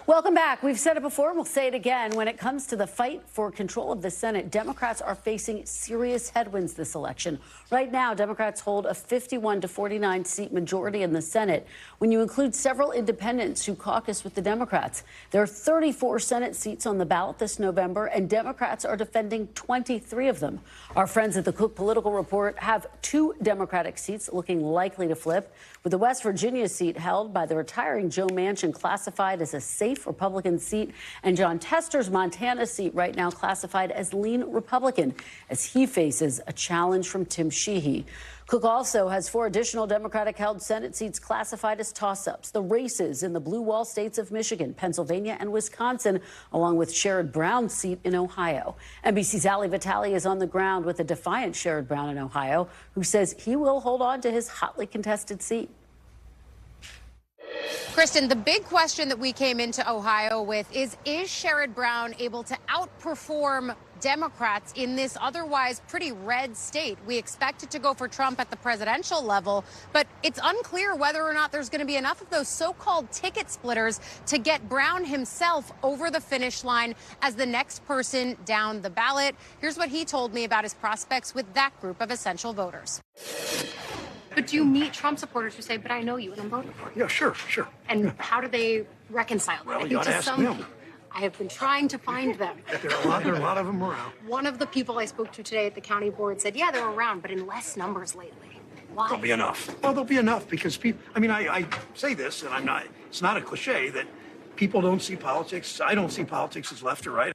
Welcome back. We've said it before and we'll say it again. When it comes to the fight for control of the Senate, Democrats are facing serious headwinds this election. Right now, Democrats hold a 51-49 seat majority in the Senate. When you include several independents who caucus with the Democrats, there are 34 Senate seats on the ballot this November, and Democrats are defending 23 of them. Our friends at the Cook Political Report have 2 Democratic seats looking likely to flip, with the West Virginia seat held by the retiring Joe Manchin classified as a safe Republican seat, and John Tester's Montana seat right now classified as lean Republican as he faces a challenge from Tim Sheehy. Cook also has 4 additional Democratic-held Senate seats classified as toss-ups. The races in the blue wall states of Michigan, Pennsylvania, and Wisconsin, along with Sherrod Brown's seat in Ohio. NBC's Vitali is on the ground with a defiant Sherrod Brown in Ohio, who says he will hold on to his hotly contested seat. Kristen, the big question that we came into Ohio with is Sherrod Brown able to outperform Democrats in this otherwise pretty red state? We expect it to go for Trump at the presidential level, but it's unclear whether or not there's going to be enough of those so-called ticket splitters to get Brown himself over the finish line as the next person down the ballot. Here's what he told me about his prospects with that group of essential voters. But do you meet Trump supporters who say, but I know you and I'm voting for you? Yeah, sure. And how do they reconcile that? Well, you gotta ask them. I have been trying to find them. There are a lot of them around. One of the people I spoke to today at the county board said, yeah, they're around, but in less numbers lately. Why? There'll be enough. Well, there'll be enough because people, I say this, and it's not a cliche, that people don't see politics. I don't see politics as left or right.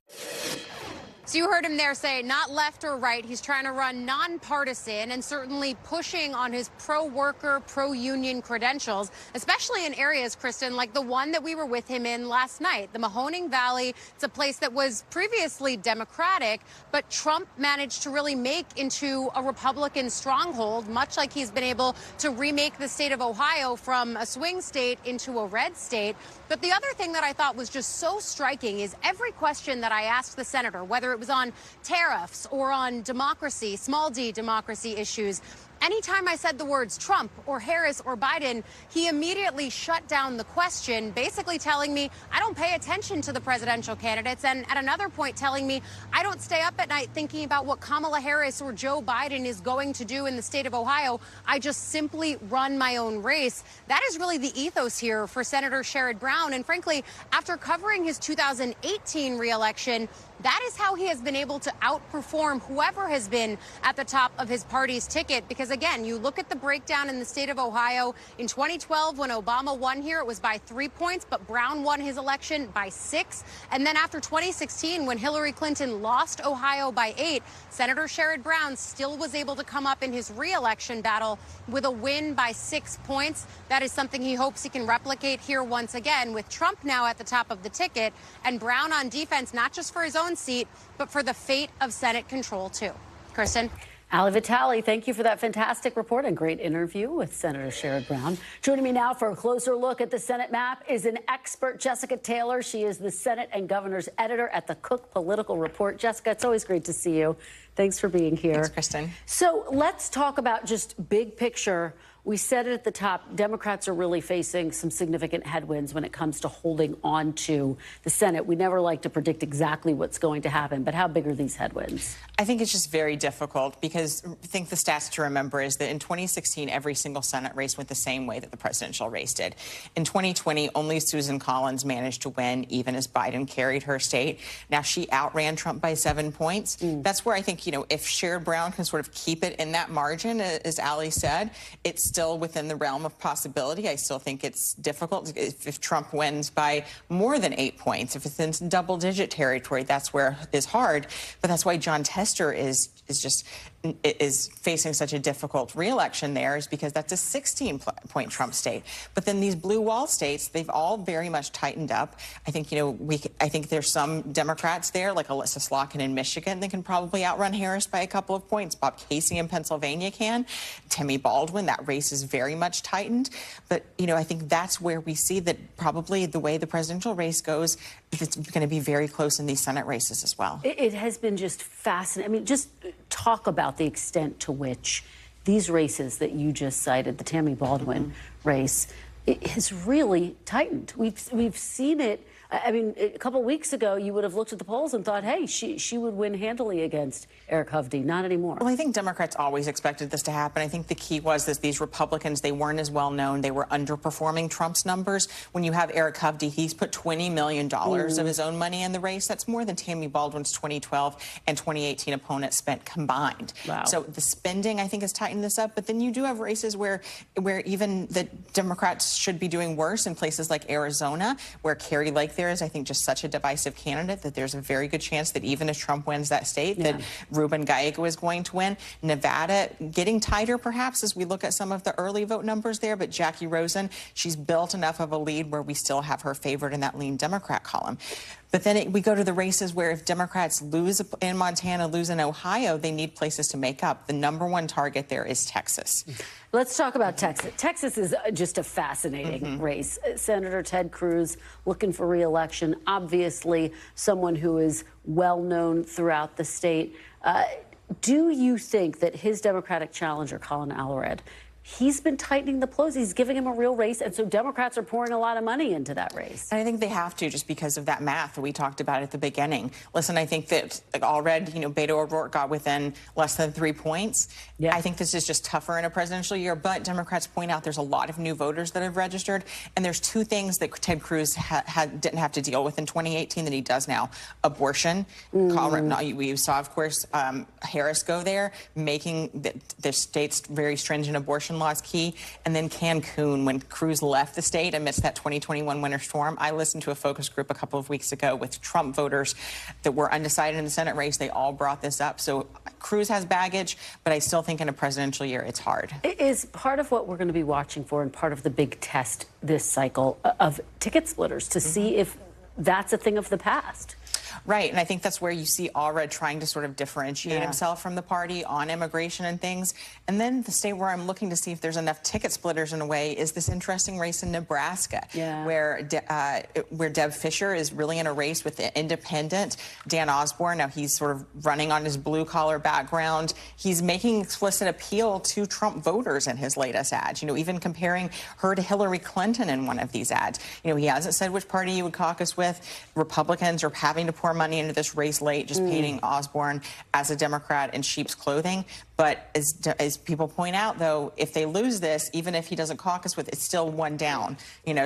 So you heard him there say not left or right. He's trying to run nonpartisan and certainly pushing on his pro-worker, pro-union credentials, especially in areas, Kristen, like the one that we were with him in last night, the Mahoning Valley. It's a place that was previously Democratic, but Trump managed to really make into a Republican stronghold, much like he's been able to remake the state of Ohio from a swing state into a red state. But the other thing that I thought was just so striking is every question that I asked the senator, whether it was on tariffs or on democracy, small d democracy issues, anytime I said the words Trump or Harris or Biden, he immediately shut down the question, basically telling me I don't pay attention to the presidential candidates, and at another point telling me I don't stay up at night thinking about what Kamala Harris or Joe Biden is going to do in the state of Ohio. I just simply run my own race. That is really the ethos here for Senator Sherrod Brown. And frankly, after covering his 2018 reelection, that is how he has been able to outperform whoever has been at the top of his party's ticket. Because, again, you look at the breakdown in the state of Ohio. In 2012, when Obama won here, it was by 3 points, but Brown won his election by 6. And then after 2016, when Hillary Clinton lost Ohio by 8, Senator Sherrod Brown still was able to come up in his re-election battle with a win by 6 points. That is something he hopes he can replicate here once again, with Trump now at the top of the ticket and Brown on defense, not just for his own seat, but for the fate of Senate control, too. Kristen? Vitali, thank you for that fantastic report and great interview with Senator Sherrod Brown. Joining me now for a closer look at the Senate map is an expert, Jessica Taylor. She is the Senate and Governor's editor at the Cook Political Report. Jessica, it's always great to see you. Thanks for being here. Thanks, Kristen. So let's talk about just big picture. We said it at the top, Democrats are really facing some significant headwinds when it comes to holding on to the Senate. We never like to predict exactly what's going to happen, but how big are these headwinds? I think it's just very difficult because I think the stats to remember is that in 2016, every single Senate race went the same way that the presidential race did. In 2020, only Susan Collins managed to win, even as Biden carried her state. Now, she outran Trump by 7 points. That's where I think, if Sherrod Brown can sort of keep it in that margin, as Ali said, it's still within the realm of possibility. I still think it's difficult if Trump wins by more than 8 points. If it's in double-digit territory, that's where it's hard. But that's why John Tester is facing such a difficult re-election there, is because that's a 16-point Trump state. But then these blue wall states, they've all very much tightened up. I think, I think there's some Democrats there, like Alyssa Slotkin in Michigan, that can probably outrun Harris by a couple of points. Bob Casey in Pennsylvania can. Tammy Baldwin, that race is very much tightened. But, I think that's where we see that probably the way the presidential race goes, it's going to be very close in these Senate races as well. It has been just fascinating. Just talk about the extent to which these races that you just cited, the Tammy Baldwin race, it has really tightened. We've seen it I mean, a couple weeks ago, you would have looked at the polls and thought, hey, she would win handily against Eric Hovde. Not anymore. Well, I think Democrats always expected this to happen. I think the key was that these Republicans, they weren't as well known. They were underperforming Trump's numbers. When you have Eric Hovde, he's put $20 million of his own money in the race. That's more than Tammy Baldwin's 2012 and 2018 opponents spent combined. Wow. So the spending, I think, has tightened this up. But then you do have races where even the Democrats should be doing worse in places like Arizona, where Carrie Lake there is, I think, just such a divisive candidate that there's a very good chance that even if Trump wins that state, that Ruben Gallego is going to win. Nevada, getting tighter, perhaps, as we look at some of the early vote numbers there. But Jackie Rosen, she's built enough of a lead where we still have her favored in that lean Democrat column. But then we go to the races where if Democrats lose in Montana, lose in Ohio, they need places to make up. The #1 target there is Texas. Let's talk about Texas. Texas is just a fascinating race. Senator Ted Cruz looking for re-election, obviously someone who is well known throughout the state. Do you think that his Democratic challenger, Colin Allred, he's been tightening the plows? He's giving him a real race, and so Democrats are pouring a lot of money into that race. And I think they have to, just because of that math that we talked about at the beginning. Listen, I think that Allred, Beto O'Rourke got within less than 3 points. Yeah. I think this is just tougher in a presidential year, but Democrats point out there's a lot of new voters that have registered, and there's two things that Ted Cruz didn't have to deal with in 2018 that he does now. Abortion. We saw, of course, Harris go there, making the state's very stringent abortion laws key. And then Cancun, when Cruz left the state amidst that 2021 winter storm. I listened to a focus group a couple of weeks ago with Trump voters that were undecided in the Senate race. They all brought this up. So Cruz has baggage, but I still think in a presidential year it's hard. It is part of what we're going to be watching for, and part of the big test this cycle of ticket splitters to see if that's a thing of the past. Right, and I think that's where you see Allred trying to sort of differentiate himself from the party on immigration and things. And then the state where I'm looking to see if there's enough ticket splitters in a way is this interesting race in Nebraska, where Deb Fischer is really in a race with the independent Dan Osborne. Now he's sort of running on his blue-collar background. He's making explicit appeal to Trump voters in his latest ads, even comparing her to Hillary Clinton in one of these ads. He hasn't said which party he would caucus with. Republicans are having to pour money into this race late, just painting Osborne as a Democrat in sheep's clothing. But as people point out, though, if they lose this, even if he doesn't caucus with, it's still one down.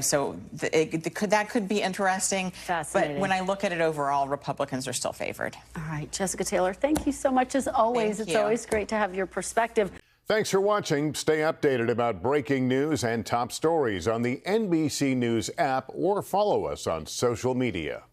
So that could be interesting. Fascinating. But when I look at it overall, Republicans are still favored. All right, Jessica Taylor, thank you so much as always. It's always great to have your perspective. Thanks for watching. Stay updated about breaking news and top stories on the NBC News app or follow us on social media.